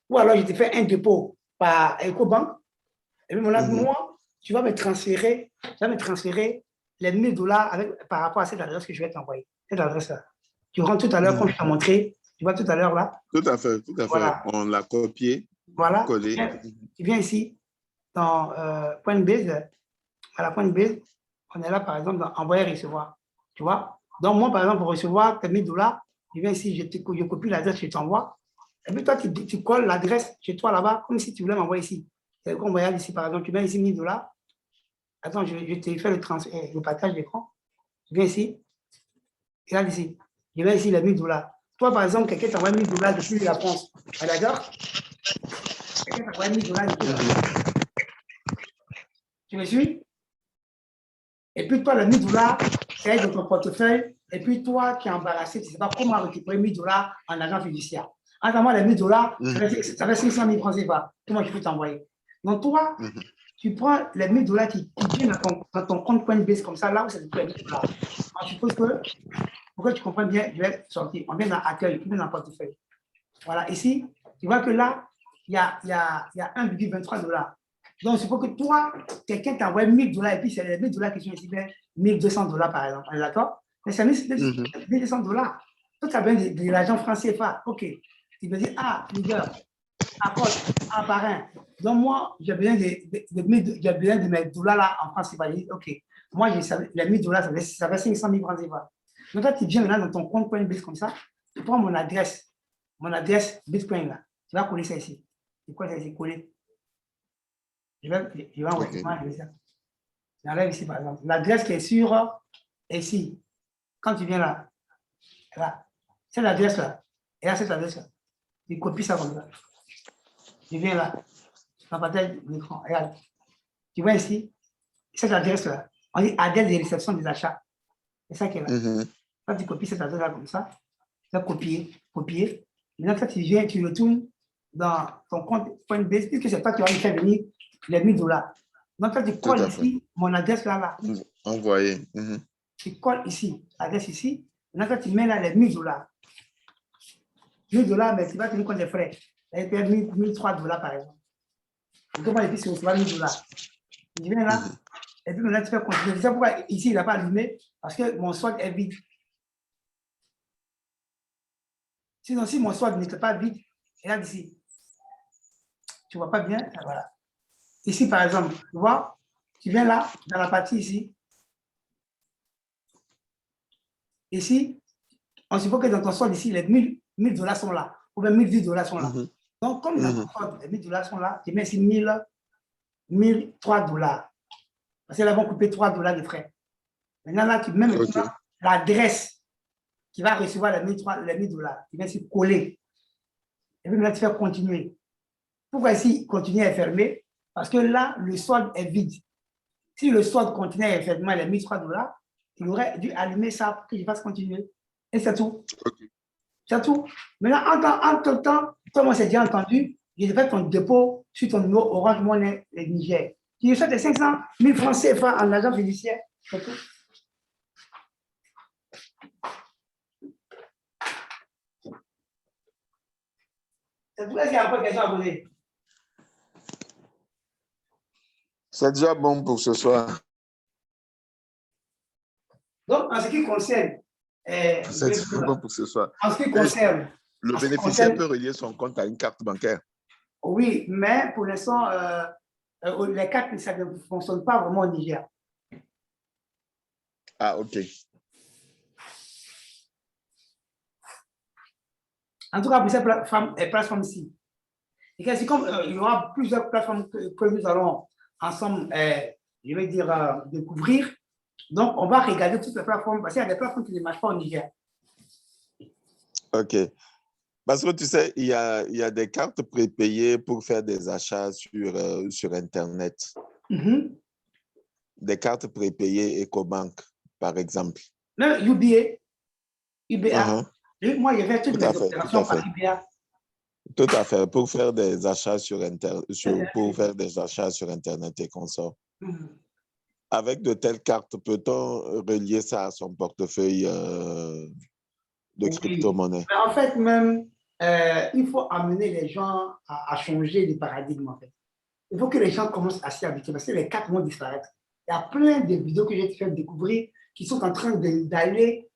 Ou alors, je te fais un dépôt par EcoBank. Et puis, moi, tu vas me transférer les $1000 par rapport à cette adresse que je vais t'envoyer. Cette adresse-là. Tu rentres tout à l'heure, comme je t'ai montré. Tu vois tout à l'heure là. Tout à fait. Voilà. On l'a copié. Voilà. Collé. Tu viens ici dans Coinbase. À la Coinbase, on est là, par exemple, dans envoyer et recevoir. Tu vois? Donc, moi, par exemple, pour recevoir tes $1000, je viens ici, je copie l'adresse, je t'envoie. Et puis, toi, tu colles l'adresse chez toi là-bas, comme si tu voulais m'envoyer ici. C'est comme on regarde ici, par exemple, tu mets ici $1000. Attends, je te fais le partage d'écran. Je viens ici. Regarde ici. Je mets ici les $1000. Toi, par exemple, quelqu'un t'envoie $1000 depuis la France. Ah, d'accord? Quelqu'un t'envoie $1000 depuis la France. Tu me suis? Et puis, toi, le $1000, c'est dans ton portefeuille. Et puis, toi qui es embarrassé, tu ne sais pas comment récupérer $1000 en argent fiduciaire. En attendant, les $1000, ça fait 500 000 francs CFA. Comment je peux t'envoyer? Donc, toi, tu prends les 1000 dollars qui viennent dans ton compte Coinbase comme ça, là où c'est les 1000 dollars. Je suppose que, pour que tu comprennes bien, je vais sortir. On vient dans accueil, on vient dans portefeuille. Voilà, ici, tu vois que là, il y a 1,23 dollars. Donc, il faut que toi, quelqu'un t'envoie 1000 dollars et puis c'est les 1000 dollars qui sont ici, 1200 dollars par exemple. On est d'accord? Mais c'est 1200 dollars. Toi, tu as besoin de l'argent franc CFA. OK. Tu me dis, ah, leader, accord, parrain. Donc, moi, j'ai besoin de mes dollars là en France CFA. OK. Moi, les 1000 dollars, ça fait 500 000 francs CFA. Donc, toi, tu viens maintenant dans ton compte Coinbase comme ça, tu prends mon adresse Bitcoin là. Tu vas coller ça ici. C'est quoi ça ici? Coller. Je vais envoyer ça. J'enlève ici, par exemple. L'adresse qui est sur ici. Quand tu viens là, c'est l'adresse là. Et là, cette adresse là. Tu copies ça comme ça. Tu viens là. Tu partages l'écran. Regarde. Tu vois ici, cette adresse là. On dit adresse de réception des achats. C'est ça qui est là. Quand tu copies cette adresse là comme ça, tu vas copier. Maintenant, quand tu viens, tu retournes dans ton compte Coinbase, puisque c'est toi qui vas me faire venir les 1000 dollars. Donc, quand tu colles ici, mon adresse là. Envoyé. Tu colles ici, l'adresse ici. Maintenant, quand tu mets là les 1000 dollars. 1000 dollars, mais tu vas tenir compte des frais. Ça peut être 1003 dollars par exemple. Donc, moi, ici, c'est 1000 dollars. Tu viens là, et puis maintenant, tu peux continuer. C'est ça pourquoi ici, il n'a pas allumé, parce que mon solde est vide. Sinon, si mon solde n'était pas vide, regarde ici. Tu ne vois pas bien? Voilà. Ici, par exemple, tu vois, tu viens là, dans la partie ici. Ici, on suppose que dans ton solde ici, les 1000 dollars sont là, ou bien 1010 dollars sont là. Donc, comme dans ton solde, les 1000 dollars sont là, tu mets ici 1003 dollars. Parce qu'ils vont couper 3 dollars de frais. Maintenant, là, tu mets l'adresse qui va recevoir les 1000 dollars. Tu mets ici coller. Et puis maintenant, tu fais continuer. Pourquoi ici, continuer est fermé? Parce que là, le solde est vide. Si le solde contenait effectivement les 1003 dollars, il aurait dû allumer ça pour que je fasse continuer. Et c'est tout. C'est tout. Maintenant, entre temps, comme on s'est déjà entendu, je fait ton dépôt sur ton numéro Orange Money Niger. Tu reçois tes 500 000 francs CFA en agent fiduciaire. C'est tout. C'est tout. Est-ce qu'il y a encore des questions à poser? C'est déjà bon pour ce soir. Donc, en ce qui concerne. C'est déjà bon pour ce soir. En ce qui concerne. Le bénéficiaire peut relier son compte à une carte bancaire. Oui, mais pour l'instant, les cartes, ça ne fonctionne pas vraiment au Niger. Ah, OK. En tout cas, pour cette plateforme-ci. Et c'est comme il y aura plusieurs plateformes que nous allons ensemble, je vais dire, découvrir. Donc, on va regarder toutes les plateformes, parce qu'il y a des plateformes qui ne marchent pas au Niger. OK. Parce que tu sais, il y a des cartes prépayées pour faire des achats sur Internet. Des cartes prépayées EcoBank, par exemple. Même UBA. Moi, il y avait toutes mes opérations par UBA. Tout à fait, pour faire des achats sur Internet, et consorts. Avec de telles cartes, peut-on relier ça à son portefeuille de crypto-monnaie? En fait, même, il faut amener les gens à changer de paradigme, en fait. Il faut que les gens commencent à s'y habituer, parce que les cartes vont disparaître. Il y a plein de vidéos que j'ai fait découvrir qui sont en train d'aller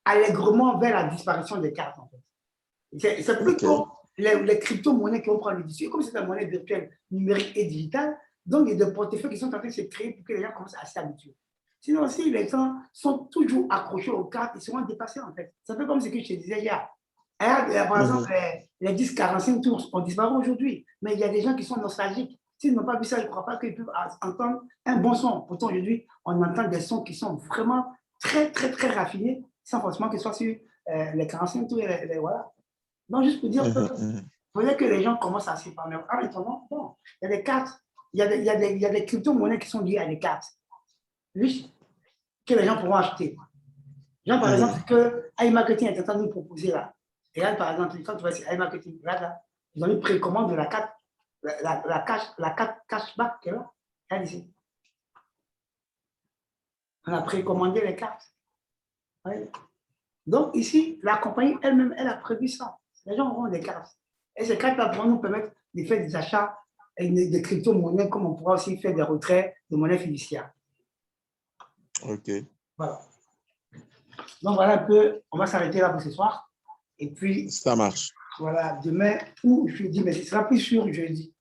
allègrement vers la disparition des cartes, en fait. C'est plutôt les crypto-monnaies qui vont prendre le dessus. Comme c'est une monnaie virtuelle, numérique et digitale, donc il y a des portefeuilles qui sont en train de se créer pour que les gens commencent à s'y habituer. Sinon, si les gens sont toujours accrochés aux cartes, ils seront dépassés, en fait. C'est un peu comme ce que je te disais hier. Par exemple, les 10-45 tours ont disparu aujourd'hui, mais il y a des gens qui sont nostalgiques. S'ils n'ont pas vu ça, ils ne croient pas qu'ils peuvent entendre un bon son. Pourtant, aujourd'hui, on entend des sons qui sont vraiment très, très, très raffinés, sans forcément qu'ils soient sur les 45 tours et voilà. Donc, juste pour dire, il faudrait que les gens commencent à s'y parler. En attendant, bon, il y a des cartes, il y a des crypto-monnaies qui sont liées à des cartes. Oui, que les gens pourront acheter. Genre, par exemple, ce que iMarketing est en train de nous proposer là. Et là, par exemple, quand tu vas sur iMarketing, là, ils ont une précommande de la carte la carte cashback qui est là. Elle ici. On a précommandé les cartes. Oui. Donc ici, la compagnie elle-même, elle a prévu ça. Les gens auront des cartes. Et ces cartes-là vont nous permettre de faire des achats et des crypto-monnaies, comme on pourra aussi faire des retraits de monnaie fiduciaire. OK. Voilà. Donc voilà un peu, on va s'arrêter là pour ce soir. Et puis, ça marche. Voilà, demain ou jeudi, mais ce sera plus sûr jeudi.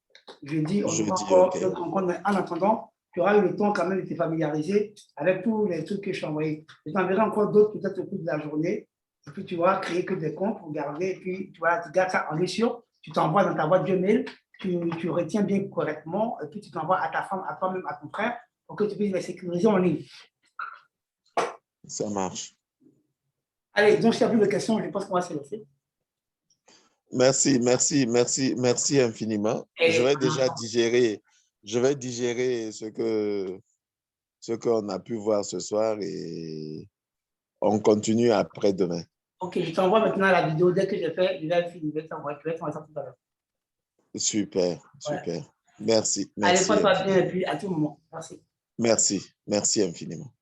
Jeudi, on aura encore OK. notre rencontre. Mais en attendant, tu auras eu le temps quand même de te familiariser avec tous les trucs que je t'ai envoyés. Je t'enverrai encore d'autres peut-être au cours de la journée. Et puis tu vas créer que des comptes pour garder. Et puis tu gardes ça en sûr. Tu t'envoies dans ta boîte Gmail. Tu retiens bien correctement. Et puis tu t'envoies à ta femme, à toi-même, à ton frère, pour que tu puisses les sécuriser en ligne. Ça marche. Allez, donc, si tu as plus de questions, je pense qu'on va se laisser. Merci infiniment. Je vais déjà digérer ce qu'on a pu voir ce soir et on continue après demain. Ok, je t'envoie maintenant la vidéo. Dès que j'ai fait, je vais t'envoyer ça tout à l'heure. Super. Ouais. Merci. Allez, passe-toi bien et puis à tout moment. Merci. Merci infiniment.